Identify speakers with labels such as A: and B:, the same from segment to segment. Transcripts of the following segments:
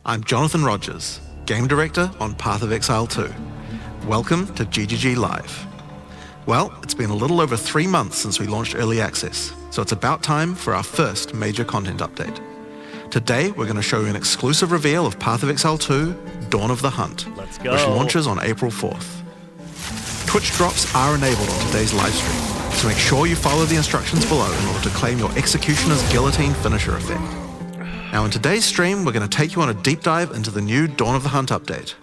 A: I'm Jonathan Rogers, Game Director on Path of Exile 2. Welcome to GGG Live. Well, it's been a little over 3 months since we launched Early Access, so it's about time for our first major content update. Today, we're going to show you an exclusive reveal of Path of Exile 2, Dawn of the Hunt,
B: Let's go.
A: which launches on April 4th. Twitch drops are enabled on today's live stream, so make sure you follow the instructions below in order to claim your Executioner's Guillotine finisher effect. Now in today's stream, we're going to take you on a deep dive into the new Dawn of the Hunt update.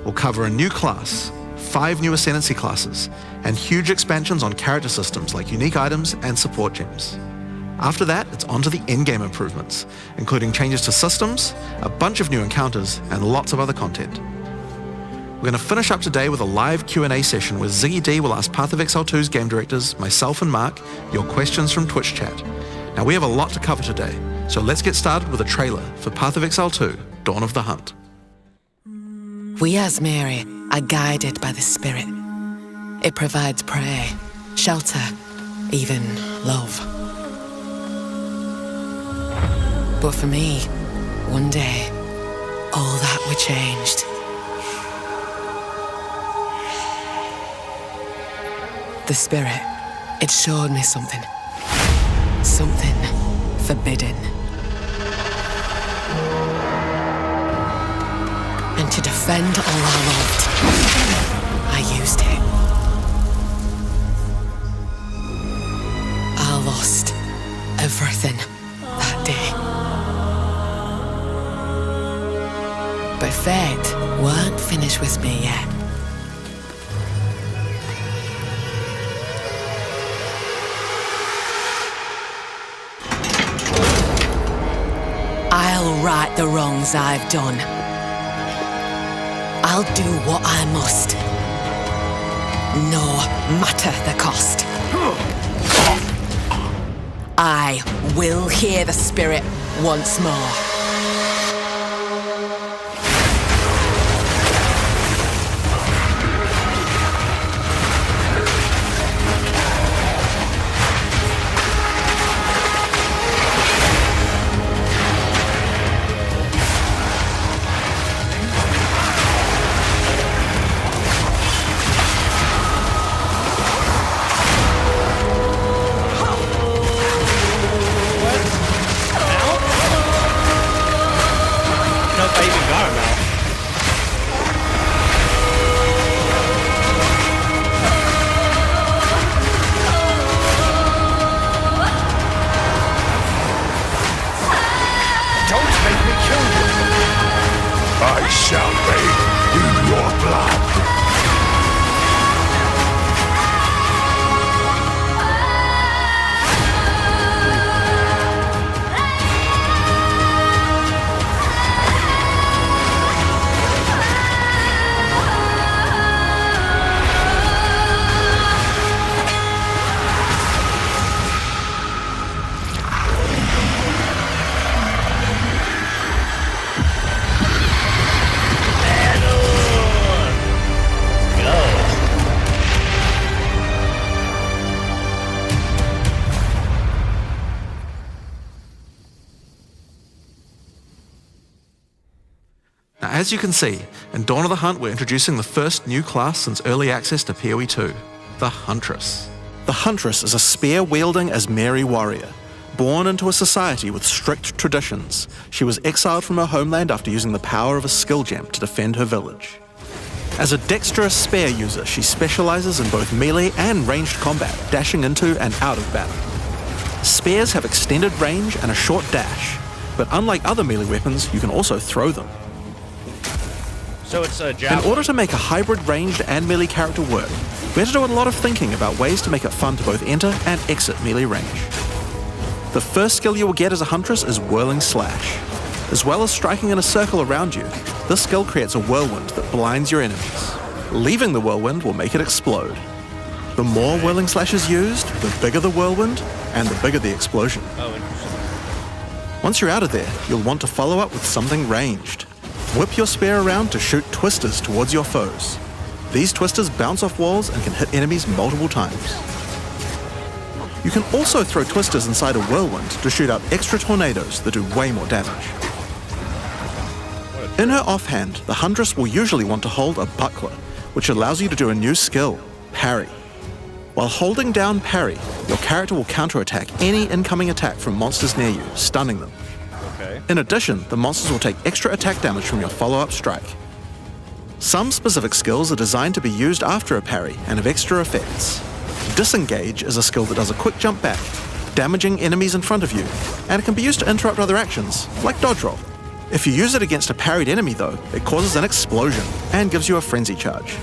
A: We'll cover a new class, 5 new Ascendancy classes, and huge expansions on character systems like unique items and support gems. After that, it's on to the endgame improvements, including changes to systems, a bunch of new encounters, and lots of other content. We're going to finish up today with a live Q&A session where Ziggy D will ask Path of Exile 2's game directors, myself and Mark, your questions from Twitch chat. Now we have a lot to cover today, so let's get started with a trailer for Path of Exile 2, Dawn of the Hunt.
C: We as Mary are guided by the Spirit. It provides prey, shelter, even love. But for me, one day, all that were changed. The Spirit, it showed me something. Something forbidden. And to defend all I loved, I used it. I lost everything that day. But fate weren't finished with me yet. I'll right the wrongs I've done. I'll do what I must, no matter the cost. I will hear the Spirit once more.
A: As you can see, in Dawn of the Hunt we're introducing the first new class since early access to PoE 2, the Huntress. The Huntress is a spear-wielding Asmeri warrior. Born into a society with strict traditions, she was exiled from her homeland after using the power of a skill gem to defend her village. As a dexterous spear user, she specializes in both melee and ranged combat, dashing into and out of battle. Spears have extended range and a short dash, but unlike other melee weapons, you can also throw them.
B: So it's a javelin.
A: In order to make a hybrid ranged and melee character work, we had to do a lot of thinking about ways to make it fun to both enter and exit melee range. The first skill you will get as a Huntress is Whirling Slash. As well as striking in a circle around you, this skill creates a whirlwind that blinds your enemies. Leaving the whirlwind will make it explode. The more Whirling Slash is used, the bigger the whirlwind, and the bigger the explosion.
B: Oh, interesting.
A: Once you're out of there, you'll want to follow up with something ranged. Whip your spear around to shoot twisters towards your foes. These twisters bounce off walls and can hit enemies multiple times. You can also throw twisters inside a whirlwind to shoot out extra tornadoes that do way more damage.
B: What a
A: In her offhand, the Huntress will usually want to hold a buckler, which allows you to do a new skill, parry. While holding down parry, your character will counterattack any incoming attack from monsters near you, stunning them.
B: Okay.
A: In addition, the monsters will take extra attack damage from your follow-up strike. Some specific skills are designed to be used after a parry and have extra effects. Disengage is a skill that does a quick jump back, damaging enemies in front of you, and it can be used to interrupt other actions, like dodge roll. If you use it against a parried enemy though, it causes an explosion and gives you a frenzy charge.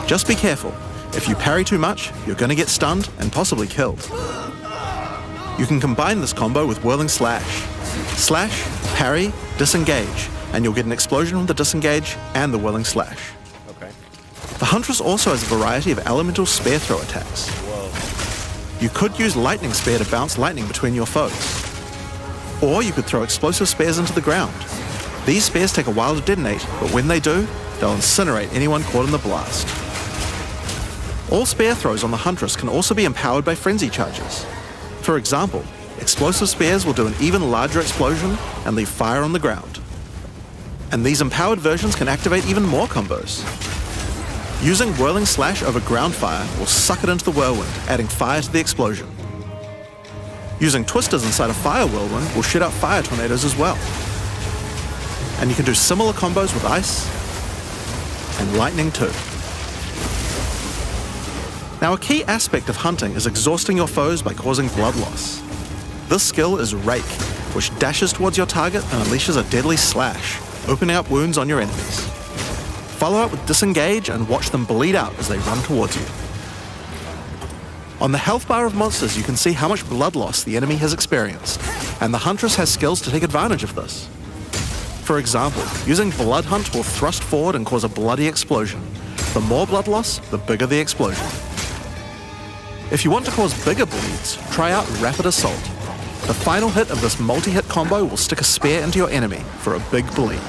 A: Just be careful. If you parry too much, you're going to get stunned and possibly killed. You can combine this combo with whirling slash. Slash, parry, disengage, and you'll get an explosion from the disengage and the whirling slash.
B: Okay.
A: The Huntress also has a variety of elemental spear throw attacks.
B: Whoa.
A: You could use lightning spear to bounce lightning between your foes. Or you could throw explosive spears into the ground. These spears take a while to detonate, but when they do, they'll incinerate anyone caught in the blast. All spear throws on the Huntress can also be empowered by frenzy charges. For example, explosive spears will do an even larger explosion and leave fire on the ground. And these empowered versions can activate even more combos. Using whirling slash over ground fire will suck it into the whirlwind, adding fire to the explosion. Using twisters inside a fire whirlwind will shoot out fire tornadoes as well. And you can do similar combos with ice and lightning too. Now, a key aspect of hunting is exhausting your foes by causing blood loss. This skill is Rake, which dashes towards your target and unleashes a deadly slash, opening up wounds on your enemies. Follow up with Disengage and watch them bleed out as they run towards you. On the health bar of monsters, you can see how much blood loss the enemy has experienced, and the Huntress has skills to take advantage of this. For example, using Blood Hunt will thrust forward and cause a bloody explosion. The more blood loss, the bigger the explosion. If you want to cause bigger bleeds, try out Rapid Assault. The final hit of this multi-hit combo will stick a spear into your enemy for a big bleed.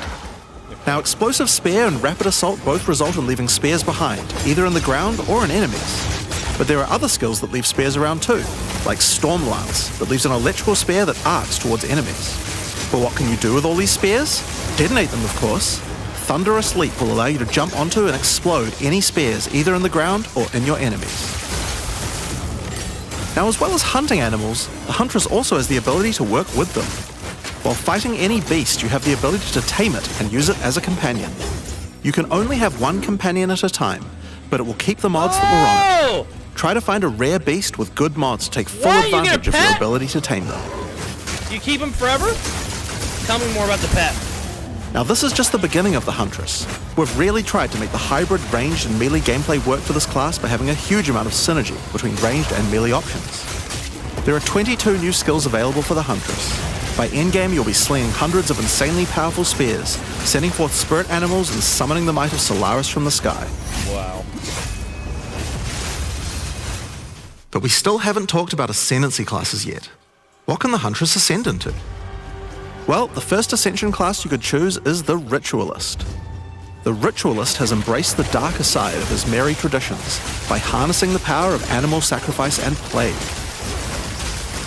A: Now, Explosive Spear and Rapid Assault both result in leaving spears behind, either in the ground or in enemies. But there are other skills that leave spears around too, like Storm Lance, that leaves an electrical spear that arcs towards enemies. But what can you do with all these spears? Detonate them, of course. Thunderous Leap will allow you to jump onto and explode any spears either in the ground or in your enemies. Now, as well as hunting animals, the Huntress also has the ability to work with them. While fighting any beast, you have the ability to tame it and use it as a companion. You can only have one companion at a time, but it will keep the mods that were on it. Try to find a rare beast with good mods to take full advantage of your ability to tame them.
B: Do you keep him forever? Tell me more about the pet.
A: Now, this is just the beginning of the Huntress. We've really tried to make the hybrid ranged and melee gameplay work for this class by having a huge amount of synergy between ranged and melee options. There are 22 new skills available for the Huntress. By endgame, you'll be slinging hundreds of insanely powerful spears, sending forth spirit animals and summoning the might of Solaris from the sky.
B: Wow.
A: But we still haven't talked about Ascendancy classes yet. What can the Huntress ascend into? Well, the first Ascension class you could choose is the Ritualist. The Ritualist has embraced the darker side of his merry traditions by harnessing the power of animal sacrifice and plague.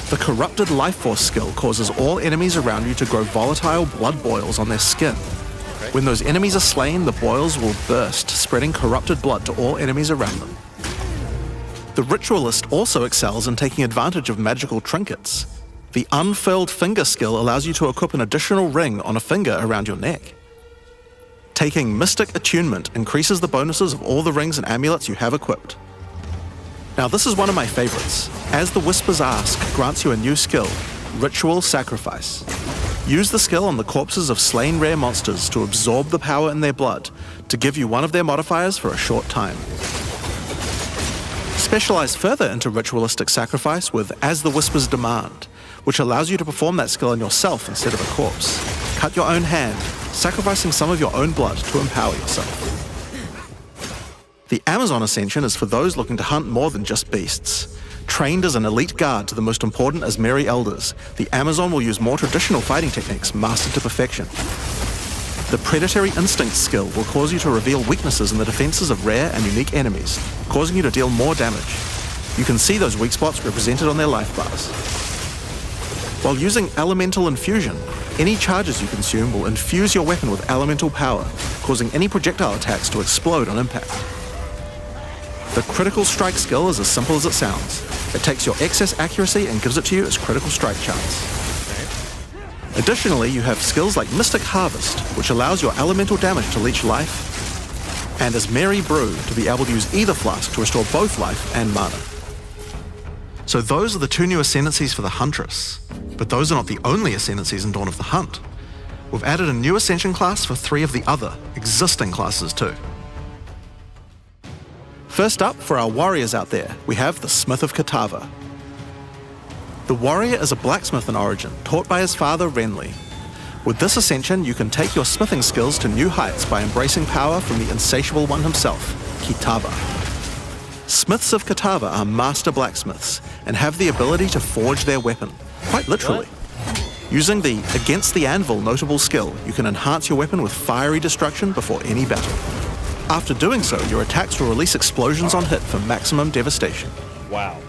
A: The Corrupted Life Force skill causes all enemies around you to grow volatile blood boils on their skin. When those enemies are slain, the boils will burst, spreading corrupted blood to all enemies around them. The Ritualist also excels in taking advantage of magical trinkets. The Unfurled Finger skill allows you to equip an additional ring on a finger around your neck. Taking Mystic Attunement increases the bonuses of all the rings and amulets you have equipped. Now, this is one of my favorites. As the Whispers Ask grants you a new skill, Ritual Sacrifice. Use the skill on the corpses of slain rare monsters to absorb the power in their blood to give you one of their modifiers for a short time. Specialize further into Ritualistic Sacrifice with As the Whispers Demand, which allows you to perform that skill on yourself instead of a corpse. Cut your own hand, sacrificing some of your own blood to empower yourself. The Amazon Ascension is for those looking to hunt more than just beasts. Trained as an elite guard to the most important Asmeri elders, the Amazon will use more traditional fighting techniques mastered to perfection. The Predatory Instinct skill will cause you to reveal weaknesses in the defenses of rare and unique enemies, causing you to deal more damage. You can see those weak spots represented on their life bars. While using elemental infusion, any charges you consume will infuse your weapon with elemental power, causing any projectile attacks to explode on impact. The critical strike skill is as simple as it sounds. It takes your excess accuracy and gives it to you as critical strike chance. Additionally, you have skills like Mystic Harvest, which allows your elemental damage to leech life, and as Mary Brew, to be able to use either flask to restore both life and mana. So those are the 2 new Ascendancies for the Huntress, but those are not the only Ascendancies in Dawn of the Hunt. We've added a new Ascension class for 3 of the other existing classes too. First up, for our warriors out there, we have the Smith of Kitava. The warrior is a blacksmith in origin, taught by his father Renly. With this ascension, you can take your smithing skills to new heights by embracing power from the insatiable one himself, Kitava. Smiths of Kitava are master blacksmiths and have the ability to forge their weapon, quite literally. Using the Against the Anvil notable skill, you can enhance your weapon with fiery destruction before any battle. After doing so, your attacks will release explosions on hit for maximum devastation.
B: Wow.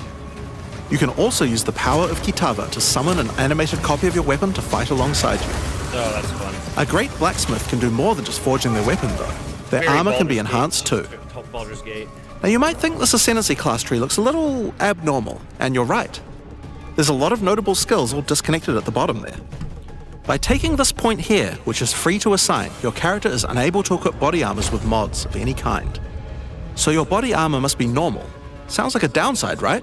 A: You can also use the power of Kitava to summon an animated copy of your weapon to fight alongside you.
B: Oh, that's fun.
A: A great blacksmith can do more than just forging their weapon though. Their armor can be enhanced too.
B: Baldur's Gate.
A: Now you might think this Ascendancy class tree looks a little abnormal, and you're right. There's a lot of notable skills all disconnected at the bottom there. By taking this point here, which is free to assign, your character is unable to equip body armors with mods of any kind. So your body armor must be normal. Sounds like a downside, right?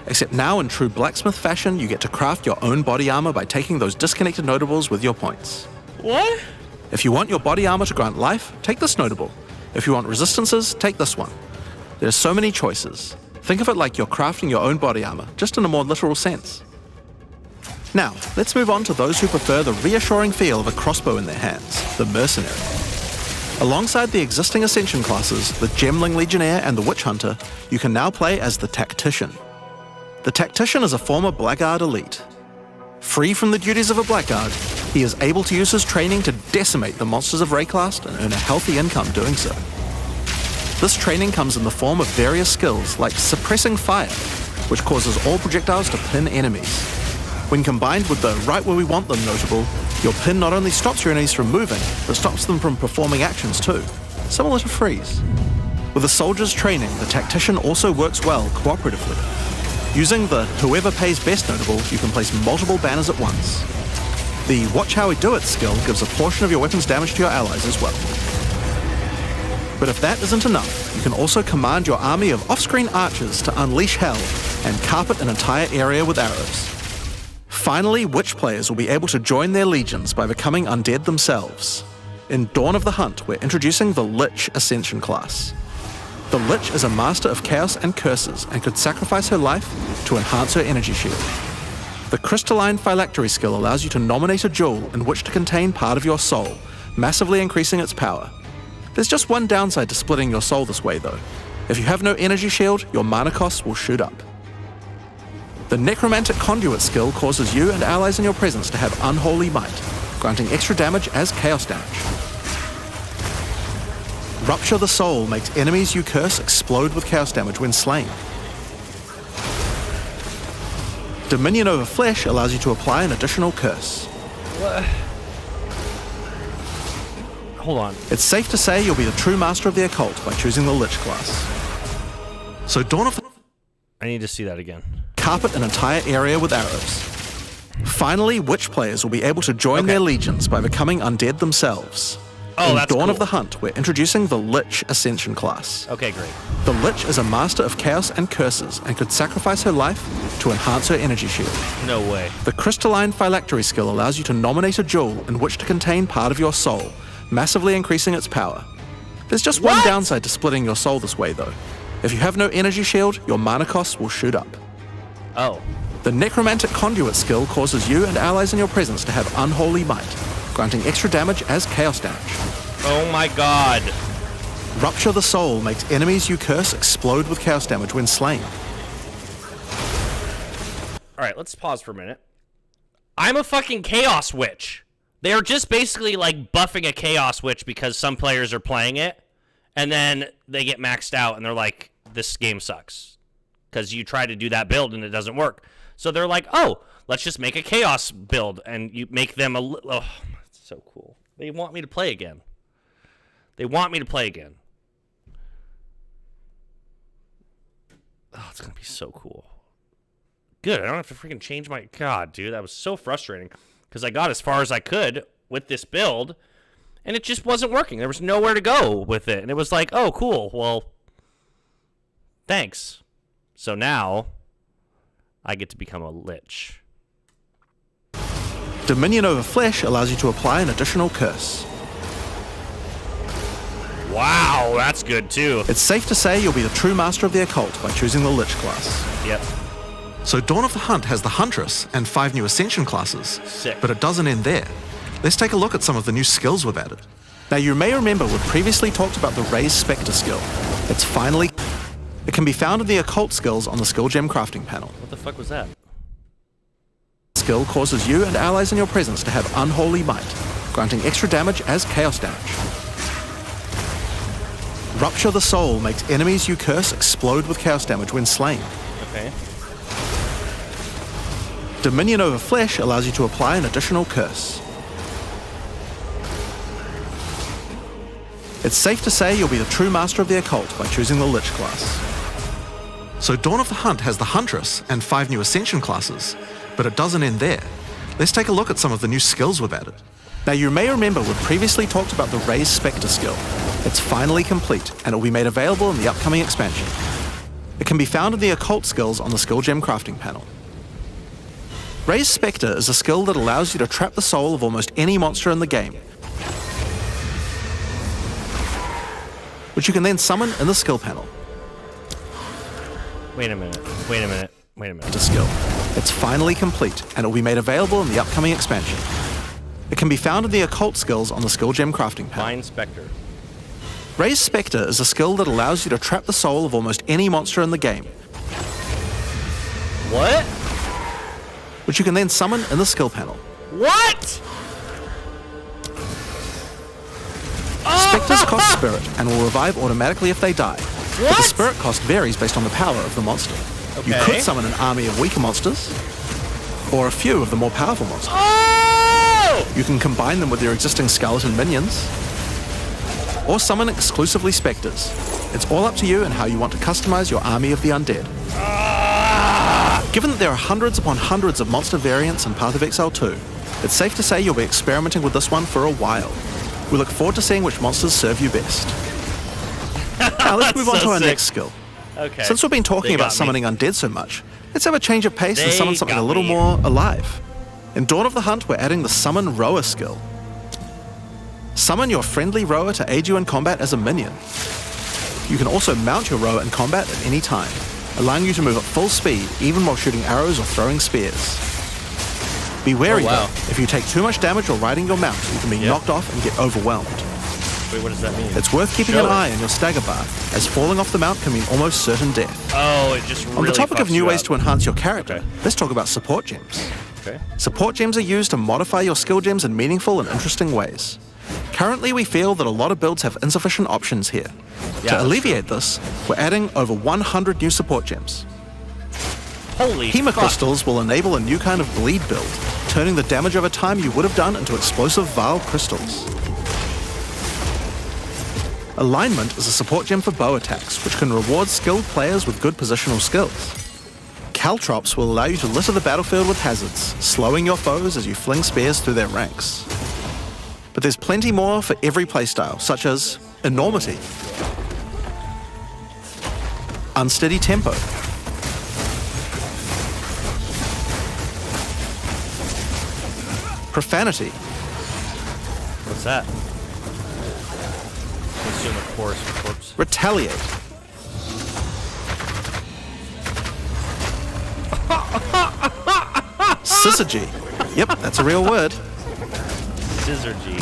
A: Except now in true blacksmith fashion, you get to craft your own body armor by taking those disconnected notables with your points.
B: What?
A: If you want your body armor to grant life, take this notable. If you want resistances, take this one. There's so many choices. Think of it like you're crafting your own body armor, just in a more literal sense. Now, let's move on to those who prefer the reassuring feel of a crossbow in their hands, the Mercenary. Alongside the existing Ascension classes, the Gemling Legionnaire and the Witch Hunter, you can now play as the Tactician. The Tactician is a former Blackguard elite. Free from the duties of a Blackguard, he is able to use his training to decimate the monsters of Rayclast and earn a healthy income doing so. This training comes in the form of various skills like Suppressing Fire, which causes all projectiles to pin enemies. When combined with the Right Where We Want Them notable, your pin not only stops your enemies from moving, but stops them from performing actions too, similar to Freeze. With a soldier's training, the Tactician also works well cooperatively. Using the Whoever Pays Best notable, you can place multiple banners at once. The Watch How We Do It skill gives a portion of your weapon's damage to your allies as well. But if that isn't enough, you can also command your army of off-screen archers to unleash hell and carpet an entire area with arrows. Finally, Witch players will be able to join their legions by becoming undead themselves. In Dawn of the Hunt, we're introducing the Lich Ascension class. The Lich is a master of chaos and curses and could sacrifice her life to enhance her energy shield. The Crystalline Phylactery skill allows you to nominate a jewel in which to contain part of your soul, massively increasing its power. There's just one downside to splitting your soul this way though. If you have no energy shield, your mana costs will shoot up. The Necromantic Conduit skill causes you and allies in your presence to have unholy might, granting extra damage as chaos damage. Rupture the Soul makes enemies you curse explode with chaos damage when slain. Dominion over Flesh allows you to apply an additional curse.
B: What? Hold on.
A: It's safe to say you'll be the true master of the occult by choosing the Lich class. So Dawn of the...
B: I need to see that again.
A: Carpet an entire area with arrows. Finally, Witch players will be able to join their legions by becoming undead themselves.
B: Oh,
A: in
B: that's
A: Dawn
B: cool.
A: of the Hunt, we're introducing the Lich Ascension class.
B: Okay, great.
A: The Lich is a master of chaos and curses and could sacrifice her life to enhance her energy shield.
B: No way.
A: The Crystalline Phylactery skill allows you to nominate a jewel in which to contain part of your soul, massively increasing its power. There's just one downside to splitting your soul this way though. If you have no energy shield, your mana costs will shoot up.
B: Oh.
A: The Necromantic Conduit skill causes you and allies in your presence to have unholy might, granting extra damage as chaos damage.
B: Oh my god.
A: Rupture the Soul makes enemies you curse explode with chaos damage when slain.
B: Alright, let's pause for a minute. I'm a fucking Chaos Witch. They're just basically like buffing a Chaos Witch because some players are playing it, and then they get maxed out and they're like, this game sucks. Because you try to do that build and it doesn't work. So they're like, oh, let's just make a chaos build, and you make them oh, it's so cool. They want me to play again. They want me to play again. Oh, it's gonna be so cool. Good, I don't have to freaking change my... God, dude, that was so frustrating. Because I got as far as I could with this build, and it just wasn't working. There was nowhere to go with it. And it was like, oh, cool, well, thanks. So now, I get to become a lich.
A: Dominion over Flesh allows you to apply an additional curse.
B: Wow, that's good, too.
A: It's safe to say you'll be the true master of the occult by choosing the Lich class.
B: Yep.
A: So Dawn of the Hunt has the Huntress and 5 new Ascension classes.
B: Sick.
A: But it doesn't end there. Let's take a look at some of the new skills we've added. Now you may remember we've previously talked about the Raised Spectre skill. It can be found in the occult skills on the skill gem crafting panel.
B: What the fuck was that?
A: Skill causes you and allies in your presence to have unholy might, granting extra damage as chaos damage. Rupture the Soul makes enemies you curse explode with chaos damage when slain.
B: Okay.
A: Dominion over Flesh allows you to apply an additional curse. It's safe to say you'll be the true master of the occult by choosing the Lich class. So Dawn of the Hunt has the Huntress and 5 new Ascension classes, but it doesn't end there. Let's take a look at some of the new skills we've added. Now you may remember we've previously talked about the Raised Spectre skill. It's finally complete, and it will be made available in the upcoming expansion. It can be found in the occult skills on the skill gem crafting panel. Raised Spectre is a skill that allows you to trap the soul of almost any monster in the game, which you can then summon in the skill panel.
B: Wait a minute.
A: To skill. It's finally complete, and it will be made available in the upcoming expansion. It can be found in the occult skills on the skill gem crafting panel.
B: Mind Spectre.
A: Raised Spectre is a skill that allows you to trap the soul of almost any monster in the game,
B: What?
A: which you can then summon in the skill panel.
B: What?
A: Spectres cost spirit and will revive automatically if they die. But the
B: What?
A: spirit cost varies based on the power of the monster. You
B: Okay.
A: could summon an army of weaker monsters, or a few of the more powerful monsters.
B: Oh!
A: You can combine them with your existing skeleton minions, or summon exclusively spectres. It's all up to you and how you want to customize your army of the undead. Given that there are hundreds upon hundreds of monster variants in Path of Exile 2, it's safe to say you'll be experimenting with this one for a while. We look forward to seeing which monsters serve you best. Now let's move on to our
B: sick.
A: next skill.
B: Okay.
A: Since we've been talking
B: They
A: about
B: got me.
A: summoning undead so much, let's have a change of pace and
B: They
A: summon something a
B: got
A: little
B: me.
A: more alive. In Dawn of the Hunt, we're adding the Summon Rower skill. Summon your friendly rower to aid you in combat as a minion. You can also mount your rower in combat at any time, allowing you to move at full speed even while shooting arrows or throwing spears. Be wary
B: Oh, wow.
A: though, if you take too much damage while riding your mount, you can be knocked off and get overwhelmed.
B: Wait, what does that mean?
A: It's worth keeping
B: Show
A: an
B: it.
A: eye on your stagger bar, as falling off the mount can mean almost certain death.
B: Oh, it just really
A: On the topic of
B: fucks
A: new
B: you
A: ways
B: up.
A: to enhance your character,
B: Okay.
A: let's talk about support gems.
B: Okay.
A: Support gems are used to modify your skill gems in meaningful and interesting ways. Currently, we feel that a lot of builds have insufficient options here.
B: Yeah,
A: To
B: that's
A: alleviate this, we're adding over 100 new support gems.
B: Holy
A: Hema
B: fuck.
A: crystals will enable a new kind of bleed build, turning the damage over time you would have done into explosive Vile crystals. Alignment is a support gem for bow attacks, which can reward skilled players with good positional skills. Caltrops will allow you to litter the battlefield with hazards, slowing your foes as you fling spears through their ranks. But there's plenty more for every playstyle, such as Enormity, Unsteady Tempo, Profanity,
B: What's that? Consume a corpse.
A: Retaliate, Syzygy. Yep, that's a real word.
B: Syzygy.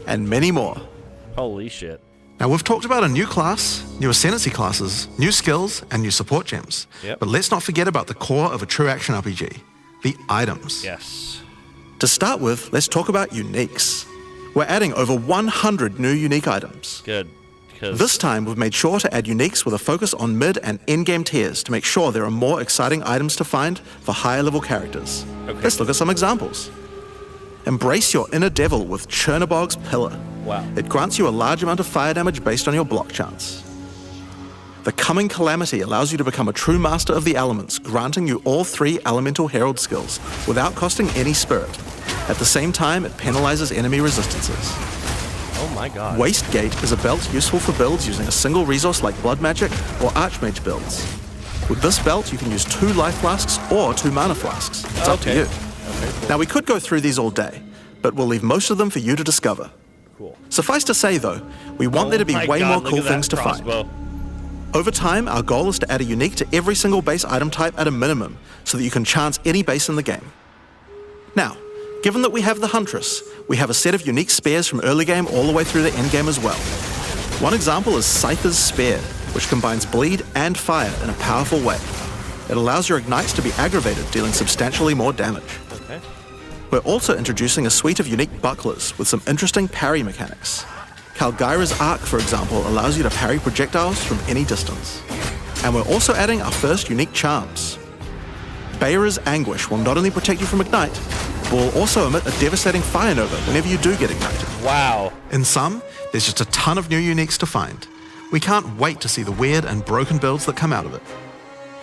A: And many more.
B: Holy shit.
A: Now we've talked about a new class, new Ascendancy classes, new skills, and new support gems.
B: Yep.
A: But let's not forget about the core of a true action RPG, the items.
B: Yes.
A: To start with, let's talk about uniques. We're adding over 100 new unique items.
B: Good. because...
A: This time, we've made sure to add uniques with a focus on mid and endgame tiers to make sure there are more exciting items to find for higher level characters.
B: Okay.
A: Let's look at some examples. Embrace your inner devil with Chernobog's Pillar.
B: Wow.
A: It grants you a large amount of fire damage based on your block chance. The Coming Calamity allows you to become a true master of the elements, granting you all 3 elemental herald skills without costing any spirit. At the same time, it penalizes enemy resistances.
B: Oh my god.
A: Waste Gate is a belt useful for builds using a single resource like Blood Magic or Archmage builds. With this belt, you can use 2 life flasks or 2 mana flasks. It's up to you.
B: Okay, cool.
A: Now, we could go through these all day, but we'll leave most of them for you to discover.
B: Cool.
A: Suffice to say, though, we want there to be way more cool things to find. Over time, our goal is to add a unique to every single base item type at a minimum, so that you can chance any base in the game. Now, given that we have the Huntress, we have a set of unique spears from early game all the way through the end game as well. One example is Scyther's Spear, which combines bleed and fire in a powerful way. It allows your ignites to be aggravated, dealing substantially more damage.
B: Okay.
A: We're also introducing a suite of unique bucklers with some interesting parry mechanics. Kalgyra's Arc, for example, allows you to parry projectiles from any distance. And we're also adding our first unique charms. Bayra's Anguish will not only protect you from ignite, but will also emit a devastating fire nova whenever you do get ignited.
B: Wow.
A: In sum, there's just a ton of new uniques to find. We can't wait to see the weird and broken builds that come out of it.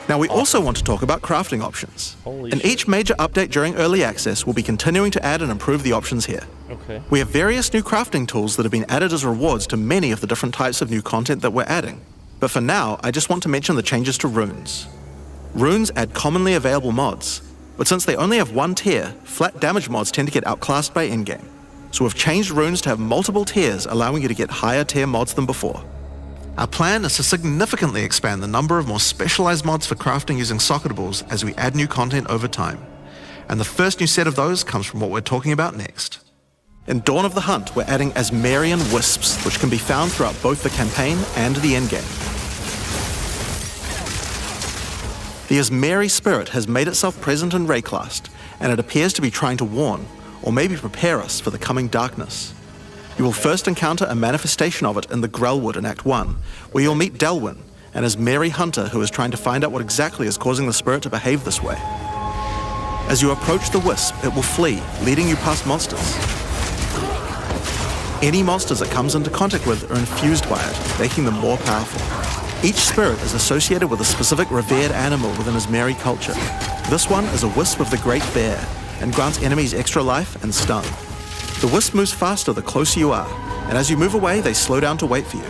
A: Now, we also want to talk about crafting options.
B: Holy
A: In
B: shit.
A: each major update during early access, we'll be continuing to add and improve the options here.
B: Okay.
A: We have various new crafting tools that have been added as rewards to many of the different types of new content that we're adding. But for now, I just want to mention the changes to runes. Runes add commonly available mods, but since they only have 1 tier, flat damage mods tend to get outclassed by in-game. So we've changed runes to have multiple tiers, allowing you to get higher tier mods than before. Our plan is to significantly expand the number of more specialized mods for crafting using socketables as we add new content over time. And the first new set of those comes from what we're talking about next. In Dawn of the Hunt, we're adding Asmerian Wisps, which can be found throughout both the campaign and the endgame. The Asmeri spirit has made itself present in Rayclast, and it appears to be trying to warn, or maybe prepare us for the coming darkness. You will first encounter a manifestation of it in the Grellwood in Act 1, where you'll meet Delwyn, an Asmeri hunter who is trying to find out what exactly is causing the spirit to behave this way. As you approach the wisp, it will flee, leading you past monsters. Any monsters it comes into contact with are infused by it, making them more powerful. Each spirit is associated with a specific revered animal within Asmeri culture. This one is a wisp of the Great Bear, and grants enemies extra life and stun. The wisp moves faster the closer you are, and as you move away, they slow down to wait for you.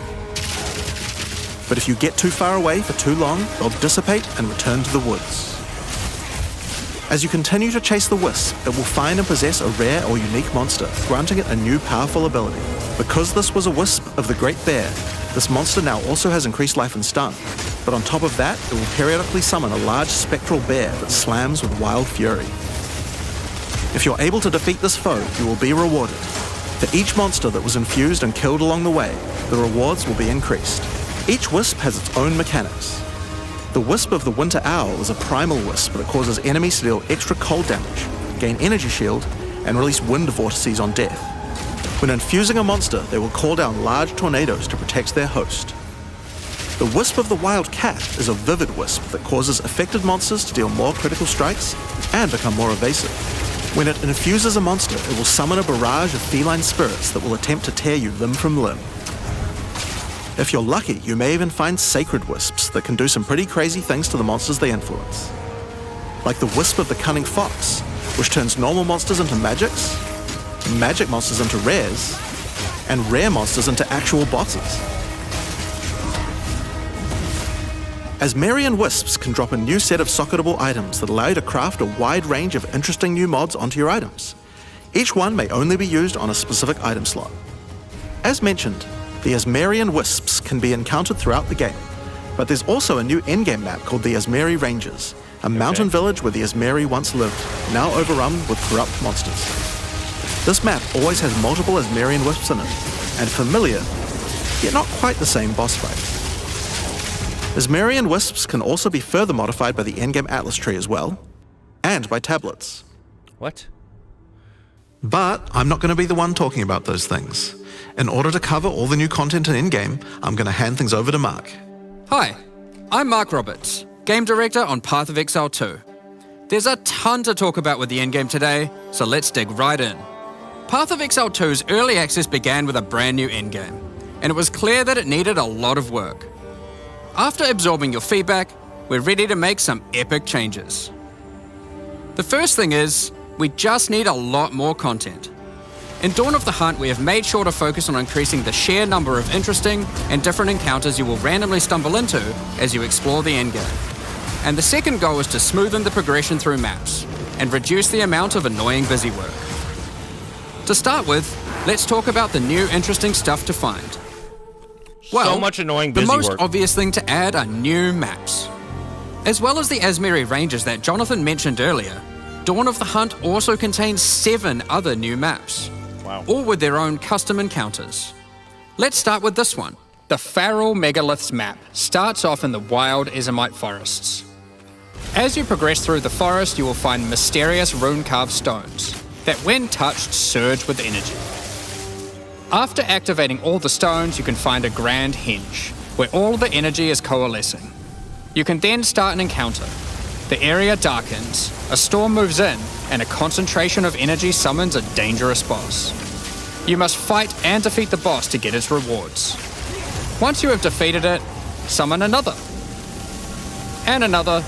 A: But if you get too far away for too long, they'll dissipate and return to the woods. As you continue to chase the wisp, it will find and possess a rare or unique monster, granting it a new powerful ability. Because this was a wisp of the Great Bear, this monster now also has increased life and stun, but on top of that, it will periodically summon a large spectral bear that slams with wild fury. If you're able to defeat this foe, you will be rewarded. For each monster that was infused and killed along the way, the rewards will be increased. Each wisp has its own mechanics. The Wisp of the Winter Owl is a primal wisp that causes enemies to deal extra cold damage, gain energy shield, and release wind vortices on death. When infusing a monster, they will call down large tornadoes to protect their host. The Wisp of the Wild Cat is a vivid wisp that causes affected monsters to deal more critical strikes and become more evasive. When it infuses a monster, it will summon a barrage of feline spirits that will attempt to tear you limb from limb. If you're lucky, you may even find sacred wisps that can do some pretty crazy things to the monsters they influence. Like the Wisp of the Cunning Fox, which turns normal monsters into magics, magic monsters into rares, and rare monsters into actual bosses. Asmerian Wisps can drop a new set of socketable items that allow you to craft a wide range of interesting new mods onto your items. Each one may only be used on a specific item slot. As mentioned, the Asmerian Wisps can be encountered throughout the game, but there's also a new endgame map called the Asmeri Ranges, a mountain village where the Asmeri once lived, now overrun with corrupt monsters. This map always has multiple Asmerian Wisps in it, and familiar, yet not quite the same boss fights. Asmerian Wisps can also be further modified by the endgame Atlas tree as well, and by tablets.
B: What?
A: But I'm not going to be the one talking about those things. In order to cover all the new content in Endgame, I'm going to hand things over to Mark.
D: Hi, I'm Mark Roberts, Game Director on Path of Exile 2. There's a ton to talk about with the endgame today, so let's dig right in. Path of Exile 2's early access began with a brand new endgame, and it was clear that it needed a lot of work. After absorbing your feedback, we're ready to make some epic changes. The first thing is, we just need a lot more content. In Dawn of the Hunt, we have made sure to focus on increasing the sheer number of interesting and different encounters you will randomly stumble into as you explore the endgame. And the second goal is to smoothen the progression through maps and reduce the amount of annoying busy work. To start with, let's talk about the new interesting stuff to find. Well,
B: so much annoying busy
D: the most
B: work.
D: obvious thing to add are new maps. As well as the Asmeri ranges that Jonathan mentioned earlier, Dawn of the Hunt also contains 7 other new maps.
B: Wow.
D: All with their own custom encounters. Let's start with this one. The Feral Megaliths map starts off in the wild Ezomite forests. As you progress through the forest, you will find mysterious rune-carved stones that, when touched, surge with energy. After activating all the stones, you can find a grand henge, where all the energy is coalescing. You can then start an encounter. The area darkens, a storm moves in, and a concentration of energy summons a dangerous boss. You must fight and defeat the boss to get its rewards. Once you have defeated it, summon another. And another.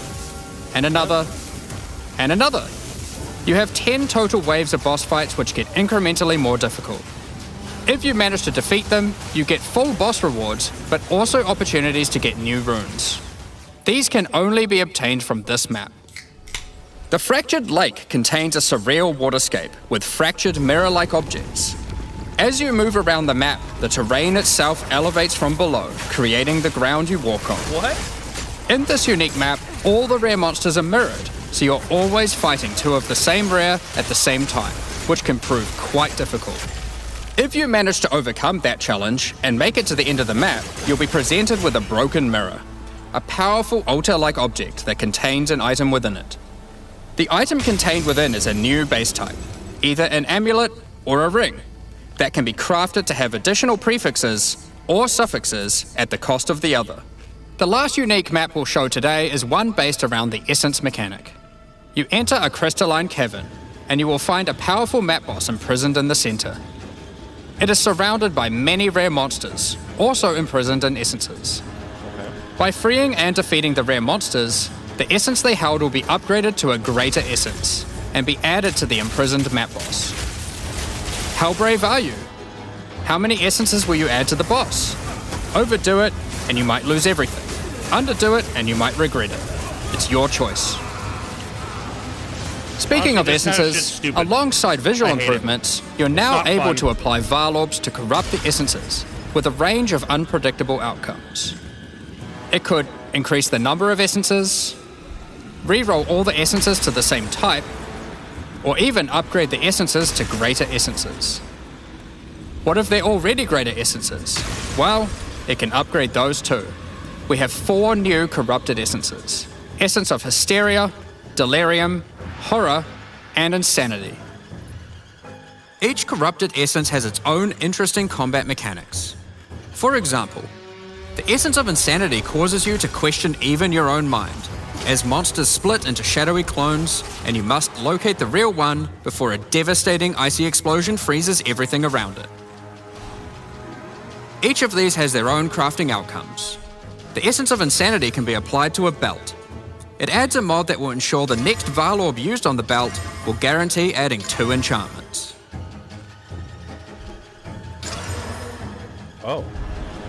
D: And another. And another. You have 10 total waves of boss fights which get incrementally more difficult. If you manage to defeat them, you get full boss rewards, but also opportunities to get new runes. These can only be obtained from this map. The Fractured Lake contains a surreal waterscape with fractured mirror-like objects. As you move around the map, the terrain itself elevates from below, creating the ground you walk on.
B: What?
D: In this unique map, all the rare monsters are mirrored, so you're always fighting 2 of the same rare at the same time, which can prove quite difficult. If you manage to overcome that challenge and make it to the end of the map, you'll be presented with a broken mirror, a powerful altar-like object that contains an item within it. The item contained within is a new base type, either an amulet or a ring, that can be crafted to have additional prefixes or suffixes at the cost of the other. The last unique map we'll show today is one based around the essence mechanic. You enter a crystalline cavern, and you will find a powerful map boss imprisoned in the center. It is surrounded by many rare monsters, also imprisoned in essences. By freeing and defeating the rare monsters, the essence they held will be upgraded to a greater essence and be added to the imprisoned map boss. How brave are you? How many essences will you add to the boss? Overdo it, and you might lose everything. Underdo it, and you might regret it. It's your choice. Speaking of
B: this sounds just
D: essences,
B: stupid.
D: alongside visual
B: I hate it.
D: improvements, you're now
B: Not
D: able
B: fun.
D: to apply Varlorbs to corrupt the essences with a range of unpredictable outcomes. It could increase the number of essences, re-roll all the essences to the same type, or even upgrade the essences to greater essences. What if they're already greater essences? Well, it can upgrade those too. We have 4 new corrupted essences. Essence of Hysteria, Delirium, Horror, and Insanity. Each corrupted essence has its own interesting combat mechanics. For example, the essence of Insanity causes you to question even your own mind, as monsters split into shadowy clones, and you must locate the real one before a devastating icy explosion freezes everything around it. Each of these has their own crafting outcomes. The essence of Insanity can be applied to a belt. It adds a mod that will ensure the next Varlorb used on the belt will guarantee adding 2 enchantments.
B: Oh.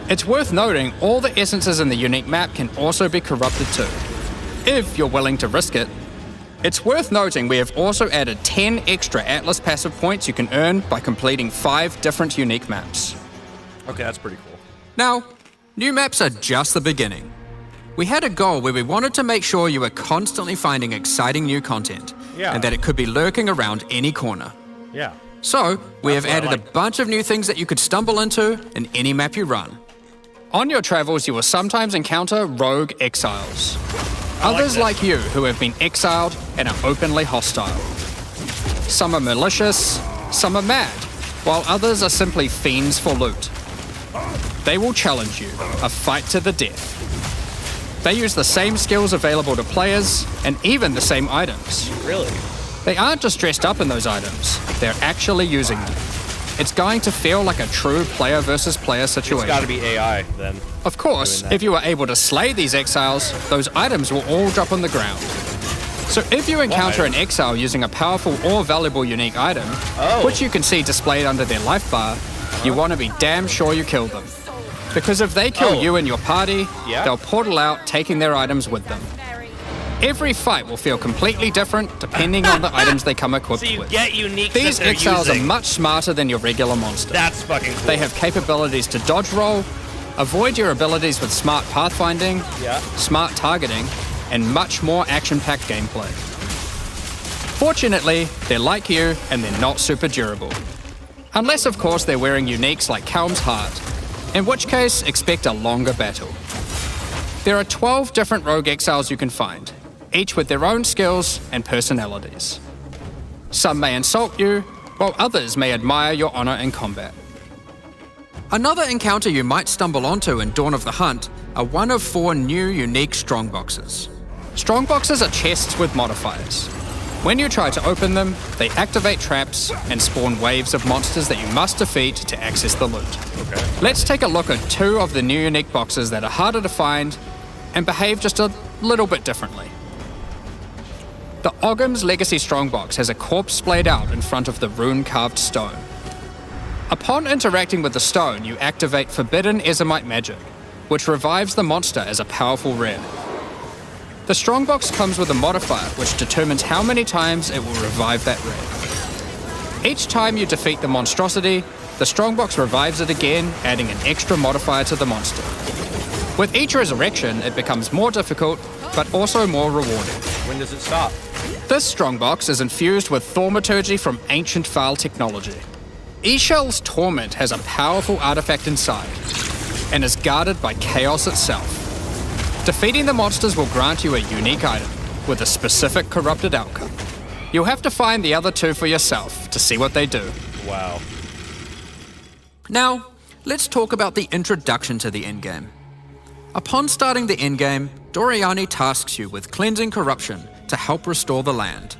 D: It's worth noting all the essences in the unique map can also be corrupted too, if you're willing to risk it. It's worth noting we have also added 10 extra Atlas passive points you can earn by completing 5 different unique maps.
B: Okay, that's pretty cool.
D: Now, new maps are just the beginning. We had a goal where we wanted to make sure you were constantly finding exciting new content,
B: Yeah.
D: and that it could be lurking around any corner.
B: Yeah.
D: So, we have
B: That's what I
D: added
B: like.
D: a bunch of new things that you could stumble into in any map you run. On your travels, you will sometimes encounter rogue exiles. Others
B: this.
D: like you who have been exiled and are openly hostile. Some are malicious, Some are mad, while others are simply fiends for loot. They will challenge you, a fight to the death. They use the same skills available to players, and even the same items.
B: Really?
D: They aren't just dressed up in those items, they're actually using them. It's going to feel like a true player versus player situation.
B: It's gotta be AI, then.
D: Of course, if you are able to slay these exiles, those items will all drop on the ground. So if you encounter an exile using a powerful or valuable unique item, which you can see displayed under their life bar, you want to be damn sure you kill them. Because if they kill you and your party, they'll portal out, taking their items with them. Every fight will feel completely different depending on the items they come equipped
B: So you
D: with.
B: get unique
D: These
B: that they're
D: exiles
B: using.
D: are much smarter than your regular monster.
B: That's fucking cool.
D: They have capabilities to dodge roll, avoid your abilities with smart pathfinding, smart targeting, and much more action-packed gameplay. Fortunately, they're like you and they're not super durable. Unless, of course, they're wearing uniques like Calm's Heart, in which case, expect a longer battle. There are 12 different rogue exiles you can find, each with their own skills and personalities. Some may insult you, while others may admire your honor in combat.
A: Another encounter you might stumble onto in Dawn of the Hunt are one of 4 new unique strongboxes.
D: Strongboxes are chests with modifiers. When you try to open them, they activate traps and spawn waves of monsters that you must defeat to access the loot. Let's take a look at 2 of the new unique boxes that are harder to find and behave just a little bit differently. The Ogham's Legacy Strongbox has a corpse splayed out in front of the rune-carved stone. Upon interacting with the stone, you activate Forbidden Ezomite magic, which revives the monster as a powerful rare. The Strongbox comes with a modifier which determines how many times it will revive that rare. Each time you defeat the monstrosity, the Strongbox revives it again, adding an extra modifier to the monster. With each resurrection, it becomes more difficult, but also more rewarding.
B: When does it stop?
D: This Strongbox is infused with thaumaturgy from ancient Vaal technology. Eshel's Torment has a powerful artifact inside, and is guarded by chaos itself. Defeating the monsters will grant you a unique item, with a specific corrupted outcome. You'll have to find the other 2 for yourself to see what they do.
B: Wow.
A: Now, let's talk about the introduction to the endgame. Upon starting the endgame, Doriani tasks you with cleansing corruption to help restore the land.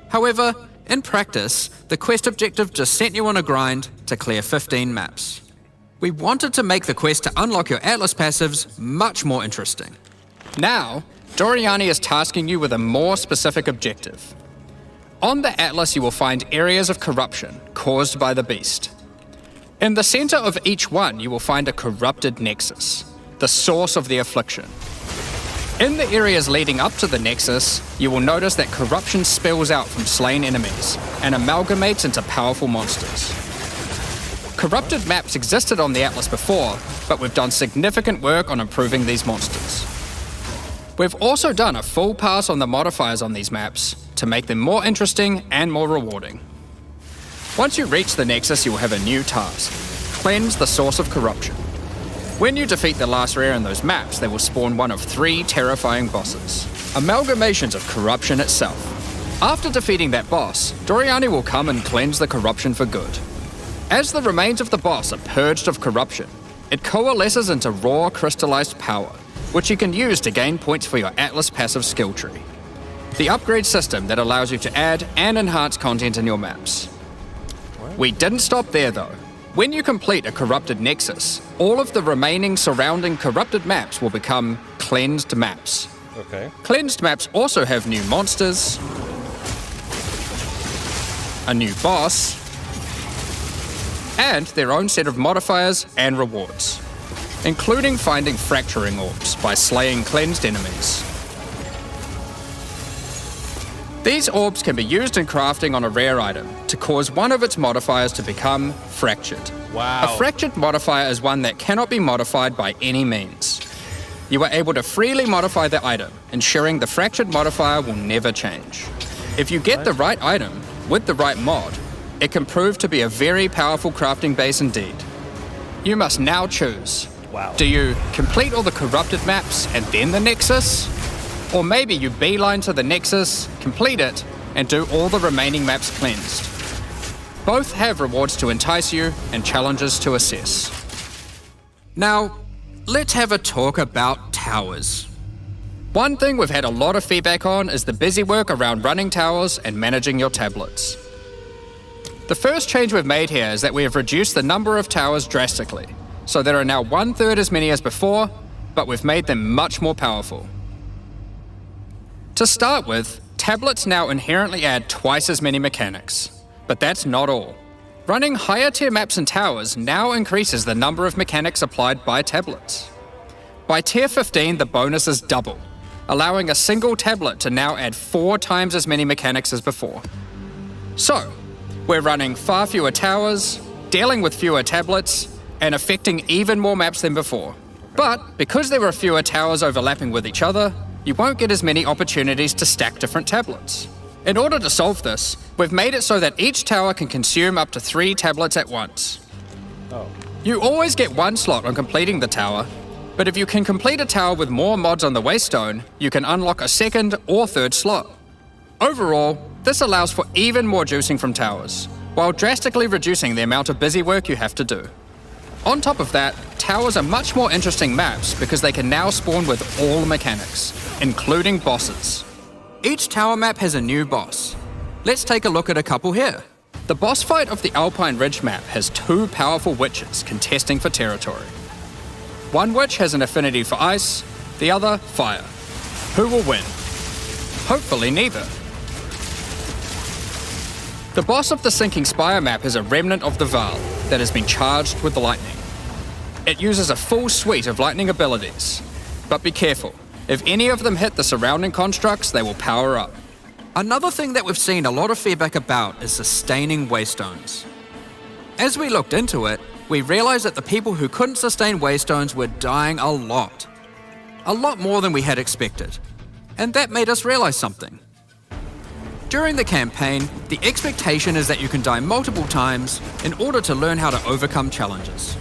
A: However, in practice, the quest objective just sent you on a grind to clear 15 maps. We wanted to make the quest to unlock your Atlas passives much more interesting.
D: Now, Doriani is tasking you with a more specific objective. On the Atlas, you will find areas of corruption caused by the beast. In the center of each one, you will find a corrupted nexus, the source of the affliction. In the areas leading up to the nexus, you will notice that corruption spills out from slain enemies and amalgamates into powerful monsters. Corrupted maps existed on the Atlas before, but we've done significant work on improving these monsters. We've also done a full pass on the modifiers on these maps to make them more interesting and more rewarding. Once you reach the Nexus, you will have a new task: cleanse the source of corruption. When you defeat the last rare in those maps, they will spawn one of 3 terrifying bosses, amalgamations of corruption itself. After defeating that boss, Doriani will come and cleanse the corruption for good. As the remains of the boss are purged of corruption, it coalesces into raw crystallized power, which you can use to gain points for your Atlas passive skill tree, the upgrade system that allows you to add and enhance content in your maps. We didn't stop there though. When you complete a corrupted nexus, all of the remaining surrounding corrupted maps will become cleansed maps.
B: Okay.
D: Cleansed maps also have new monsters, a new boss, and their own set of modifiers and rewards, including finding fracturing orbs by slaying cleansed enemies. These orbs can be used in crafting on a rare item to cause one of its modifiers to become fractured.
B: Wow.
D: A fractured modifier is one that cannot be modified by any means. You are able to freely modify the item, ensuring the fractured modifier will never change. If you get the right item with the right mod, it can prove to be a very powerful crafting base indeed. You must now choose.
B: Wow.
D: Do you complete all the corrupted maps and then the Nexus? Or maybe you beeline to the Nexus, complete it, and do all the remaining maps cleansed. Both have rewards to entice you and challenges to assess. Now, let's have a talk about towers. One thing we've had a lot of feedback on is the busy work around running towers and managing your tablets. The first change we've made here is that we have reduced the number of towers drastically, so there are now 1/3 as many as before, but we've made them much more powerful. To start with, tablets now inherently add twice as many mechanics, but that's not all. Running higher tier maps and towers now increases the number of mechanics applied by tablets. By tier 15, the bonuses double, allowing a single tablet to now add 4 times as many mechanics as before. So, we're running far fewer towers, dealing with fewer tablets, and affecting even more maps than before. But because there are fewer towers overlapping with each other, you won't get as many opportunities to stack different tablets. In order to solve this, we've made it so that each tower can consume up to 3 tablets at once. You always get 1 slot on completing the tower, but if you can complete a tower with more mods on the waystone, you can unlock a 2nd or 3rd slot. Overall, this allows for even more juicing from towers, while drastically reducing the amount of busy work you have to do. On top of that, towers are much more interesting maps because they can now spawn with all mechanics, including bosses. Each tower map has a new boss. Let's take a look at a couple here. The boss fight of the Alpine Ridge map has 2 powerful witches contesting for territory. One witch has an affinity for ice, the other fire. Who will win? Hopefully neither. The boss of the Sinking Spire map is a remnant of the Val that has been charged with lightning. It uses a full suite of lightning abilities, but be careful. If any of them hit the surrounding constructs, they will power up. Another thing that we've seen a lot of feedback about is sustaining waystones. As we looked into it, we realized that the people who couldn't sustain waystones were dying a lot. A lot more than we had expected. And that made us realize something. During the campaign, the expectation is that you can die multiple times in order to learn how to overcome challenges.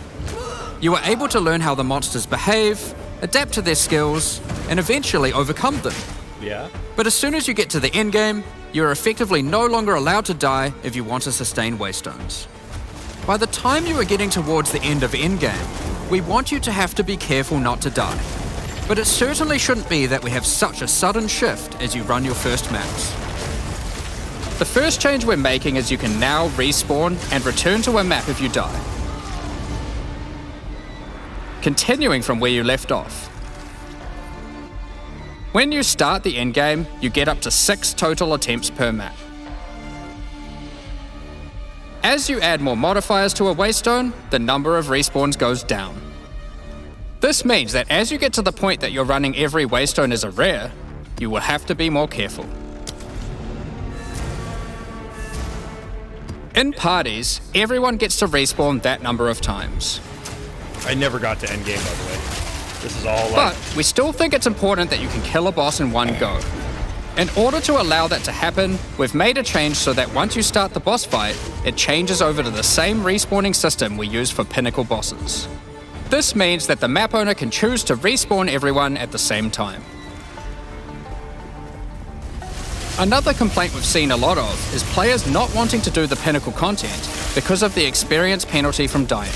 D: You are able to learn how the monsters behave, adapt to their skills, and eventually overcome them.
B: Yeah.
D: But as soon as you get to the endgame, you are effectively no longer allowed to die if you want to sustain waystones. By the time you are getting towards the end of endgame, we want you to have to be careful not to die. But it certainly shouldn't be that we have such a sudden shift as you run your first maps. The first change we're making is you can now respawn and return to a map if you die. Continuing from where you left off. When you start the endgame, you get up to 6 total attempts per map. As you add more modifiers to a waystone, the number of respawns goes down. This means that as you get to the point that you're running every waystone as a rare, you will have to be more careful. In parties, everyone gets to respawn that number of times.
B: I never got to endgame, by the way. This is all like...
D: But we still think it's important that you can kill a boss in one go. In order to allow that to happen, we've made a change so that once you start the boss fight, it changes over to the same respawning system we use for pinnacle bosses. This means that the map owner can choose to respawn everyone at the same time. Another complaint we've seen a lot of is players not wanting to do the pinnacle content because of the experience penalty from dying.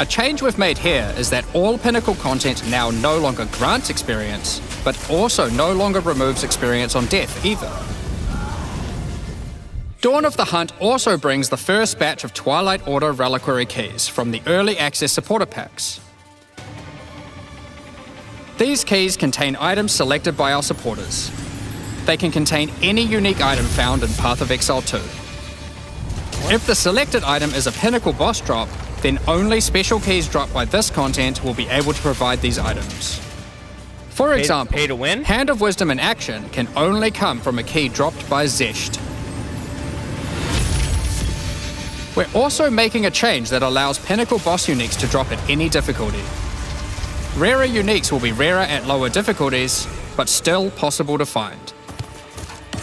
D: A change we've made here is that all pinnacle content now no longer grants experience, but also no longer removes experience on death either. Dawn of the Hunt also brings the first batch of Twilight Order reliquary keys from the early access supporter packs. These keys contain items selected by our supporters. They can contain any unique item found in Path of Exile 2. If the selected item is a pinnacle boss drop, then only special keys dropped by this content will be able to provide these items. For example,
B: pay to win?
D: Hand of Wisdom in action can only come from a key dropped by Zesht. We're also making a change that allows pinnacle boss uniques to drop at any difficulty. Rarer uniques will be rarer at lower difficulties, but still possible to find.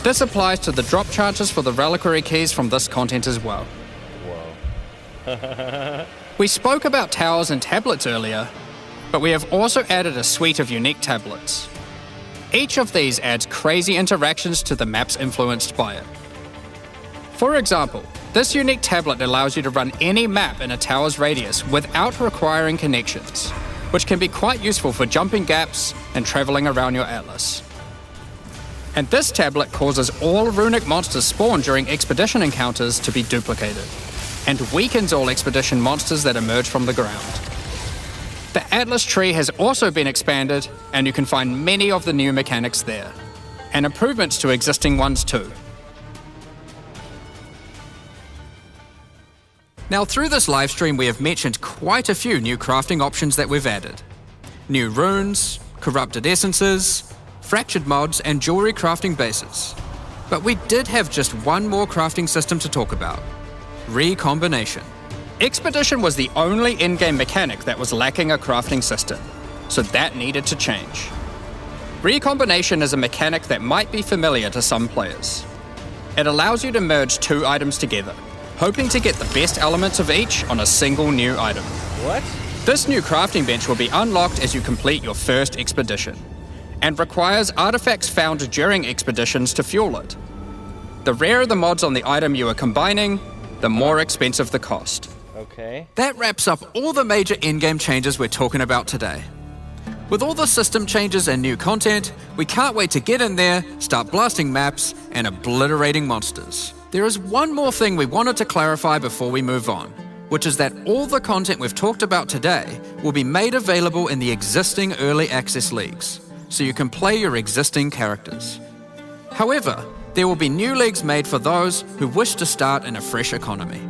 D: This applies to the drop chances for the reliquary keys from this content as well. We spoke about towers and tablets earlier, but we have also added a suite of unique tablets. Each of these adds crazy interactions to the maps influenced by it. For example, This unique tablet allows you to run any map in a tower's radius without requiring connections, which can be quite useful for jumping gaps and traveling around your atlas. And this tablet causes all runic monsters spawned during expedition encounters to be duplicated, and weakens all expedition monsters that emerge from the ground. The Atlas tree has also been expanded, and you can find many of the new mechanics there, and improvements to existing ones too. Now, through this livestream, we have mentioned quite a few new crafting options that we've added. New runes, corrupted essences, fractured mods, and jewelry crafting bases. But we did have just one more crafting system to talk about: recombination. Expedition was the only in-game mechanic that was lacking a crafting system, so that needed to change. Recombination is a mechanic that might be familiar to some players. It allows you to merge two items together, hoping to get the best elements of each on a single new item.
B: What?
D: This new crafting bench will be unlocked as you complete your first expedition, and requires artifacts found during expeditions to fuel it. The rarer the mods on the item you are combining, the more expensive the cost.
B: Okay.
A: That wraps up all the major in-game changes we're talking about today. With all the system changes and new content, we can't wait to get in there, start blasting maps, and obliterating monsters. There is one more thing we wanted to clarify before we move on, which is that all the content we've talked about today will be made available in the existing early access leagues, so you can play your existing characters. However, there will be new leagues made for those who wish to start in a fresh economy.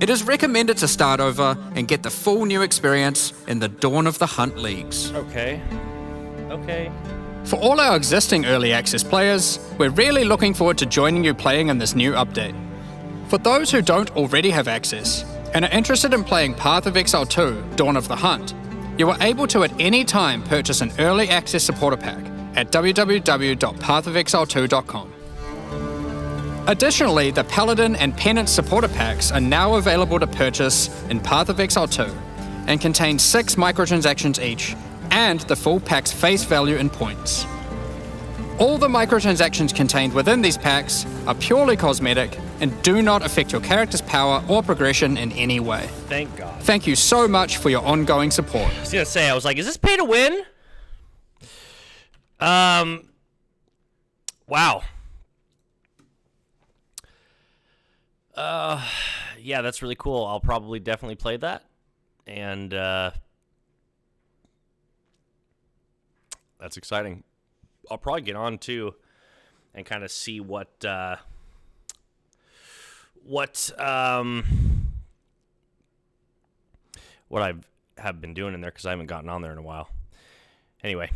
A: It is recommended to start over and get the full new experience in the Dawn of the Hunt leagues.
B: Okay.
D: For all our existing early access players, we're really looking forward to joining you playing in this new update. For those who don't already have access and are interested in playing Path of Exile 2, Dawn of the Hunt, you are able to at any time purchase an early access supporter pack at www.pathofexile2.com. Additionally, the Paladin and Penance supporter packs are now available to purchase in Path of Exile 2 and contain 6 microtransactions each and the full pack's face value in points. All the microtransactions contained within these packs are purely cosmetic and do not affect your character's power or progression in any way.
B: Thank God.
D: Thank you so much for your ongoing support.
B: I was gonna say, I was like, is this pay to win? Wow. Yeah, that's really cool. I'll probably definitely play that. And, that's exciting. I'll probably get on too and kind of see what I have been doing in there, because I haven't gotten on there in a while. Anyway.